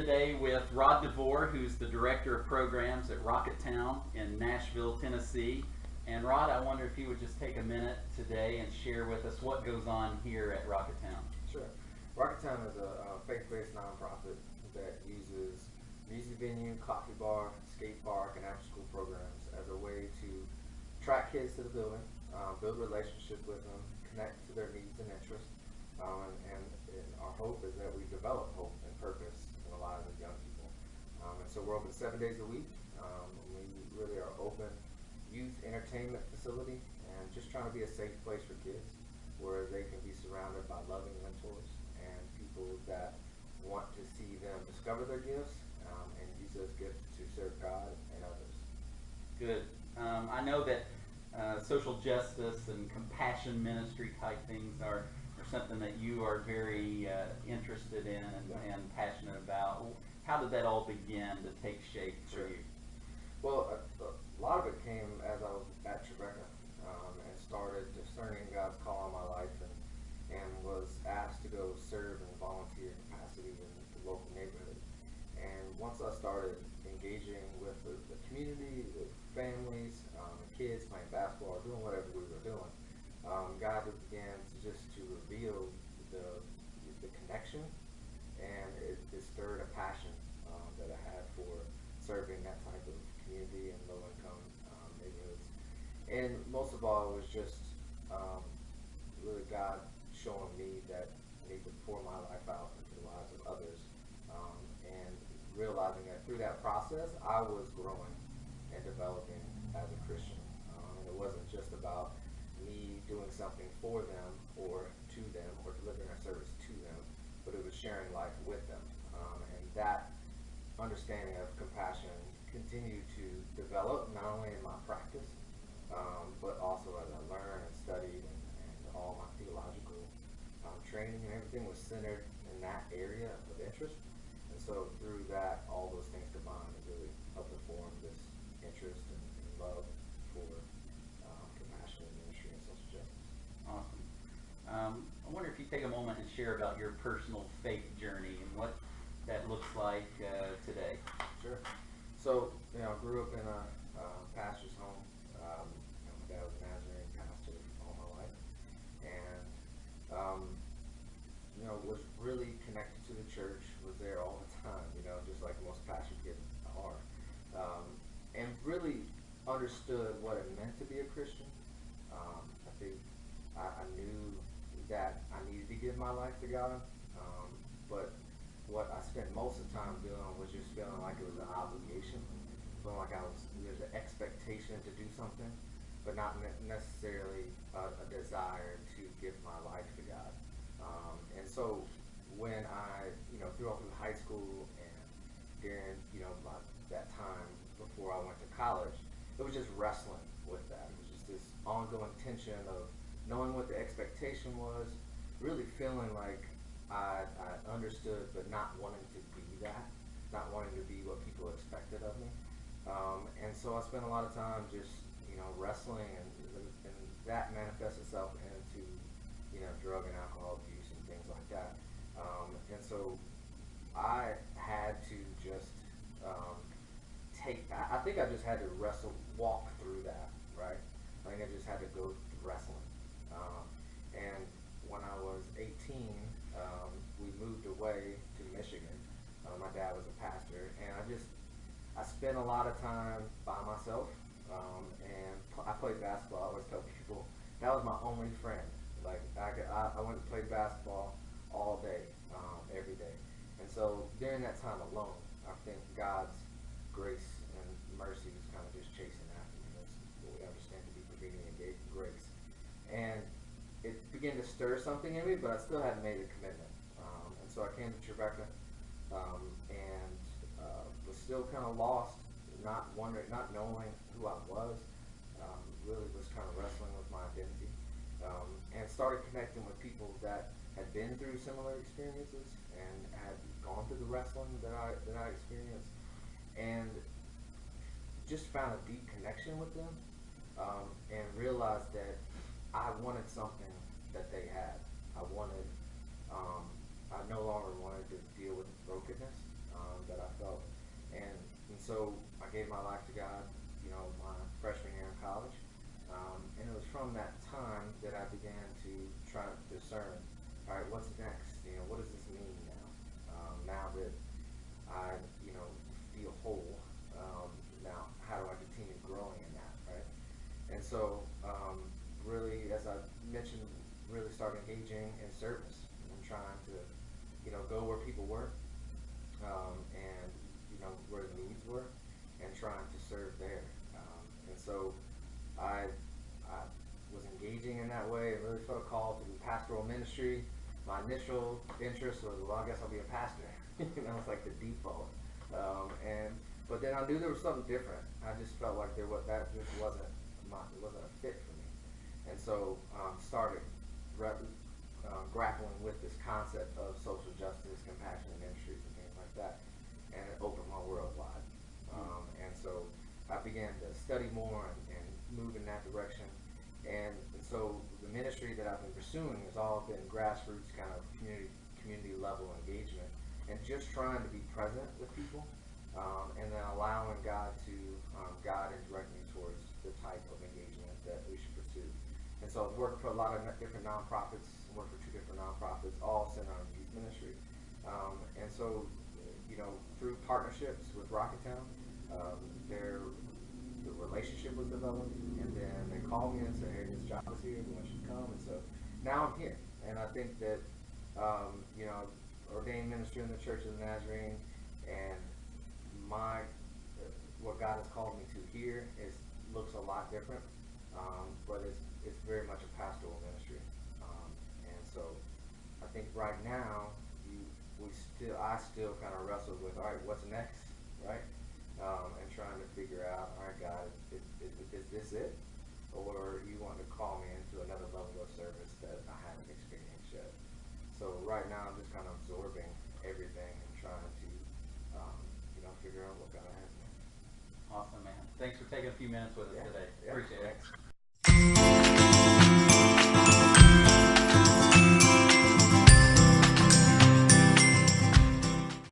today with Rod DeVore, who's the Director of Programs at Rockettown in Nashville, Tennessee. And Rod, I wonder if you would just take a minute today and share with us what goes on here at Rockettown. Sure. Rockettown is a faith-based nonprofit that uses music venue, coffee bar, skate park, and after-school programs as a way to attract kids to the building, build relationships with them, connect to their needs and interests, and our hope is that we develop hope and purpose in the lives of young people. And so we're open 7 days a week. We really are open youth entertainment facility and just trying to be a safe place for kids where they can be surrounded by loving mentors and people that want to see them discover their gifts and use those gifts to serve God and others. Good. I know that social justice and compassion ministry type things are something that you are very interested in and passionate about. How did that all begin to take shape for you? Well, a lot of it came as I was at Tribeca and started discerning God's call on my life and was asked to go serve in volunteer capacity in the local neighborhood. And once I started engaging with the community, with families, and kids playing basketball or doing whatever we were doing, God began to reveal the connection, and it stirred a passion that I had for serving that type of community and low-income neighborhoods. And most of all, it was just really God showing me that I need to pour my life out into the lives of others, and realizing that through that process, I was growing and developing as a Christian. And it wasn't just about me doing something for them or to them or delivering a service to them, but it was sharing life with them. And that understanding of compassion continued to develop not only in my practice, but also as I learned and studied and all my theological training and everything was centered in that area of interest. And so through that, all those things combined really helped to form this interest and love for compassion and ministry and social justice. Awesome. I wonder if you take a moment and share about your personal faith journey and what that looks like today. Sure. So, I grew up in a pastor's home. My dad was a Nazarene pastor all my life, and was really connected to the church. Was there all the time, just like most pastor kids are, and really understood what it meant to be a Christian. I think I knew that I needed to give my life to God, but what I spent most of the time doing was just feeling like it was an obligation, feeling like there's an expectation to do something, but not necessarily a desire to give my life to God. And so when I, through high school and during, that time before I went to college, it was just wrestling with that. It was just this ongoing tension of knowing what the expectation was, really feeling like I understood, but not wanting to be that, not wanting to be what people expected of me. And so I spent a lot of time just, wrestling, and that manifests itself into, drug and alcohol abuse and things like that. And so I had to just I think I just had to walk through that, right? I think I just had to go through wrestling. And when I was 18, we moved away to Michigan. My dad was a pastor, and I spent a lot of time by myself, and I played basketball. I always tell people that was my only friend. Like I went to play basketball all day, every day. And so during that time alone, I think God's grace and mercy was kind of just chasing after me. That's what we understand to be forgiving and grace. And it began to stir something in me, but I still hadn't made a commitment. And so I came to Tribeca and was still kind of lost, not knowing who I was, really was kind of wrestling with my identity, and started connecting with people that had been through similar experiences and had gone through the wrestling that I experienced, and just found a deep connection with them, and realized that I wanted something that they had. I no longer wanted to deal with brokenness, so I gave my life to God, you know, my freshman year in college. And it was from that time that I began to try to discern, all right, what's next? You know, what does this mean now? Now that I, you know, feel whole, now how do I continue growing in that, right? And so, really, as I mentioned, really start engaging in service and trying to, you know, go where people were, and, you know, where the needs were, and trying to serve there. And so I was engaging in that way and really felt a call to do pastoral ministry. My initial interest was, well, I guess I'll be a pastor. You know, it's like the default. But then I knew there was something different. I just felt like that just wasn't a fit for me. And so started grappling with this concept of social justice, compassionate ministries, and things like that. And it opened my world wide. And so I began to study more and move in that direction. And so the ministry that I've been pursuing has all been grassroots kind of community level engagement, and just trying to be present with people, and then allowing God to guide and direct me towards the type of engagement that we should pursue. And so I've worked for a lot of different nonprofits, worked for 2 different nonprofits, all centered on youth ministry. And so, you know, through partnerships with Rockettown, the relationship was developed, and then they called me and said, hey, this job is here, we want you to come. And so now I'm here. And I think that, you know, ordained minister in the Church of the Nazarene, and what God has called me to here looks a lot different, but it's very much a pastoral ministry. And so I think right now, I still kind of wrestle with, all right, what's next, right? And trying to figure out, all right, God, is this it? Or you want to call me into another level of service that I haven't experienced yet? So right now I'm just kind of absorbing everything and trying to, you know, figure out what God has next. Awesome, man. Thanks for taking a few minutes with us today. Yeah, Appreciate it. thanks.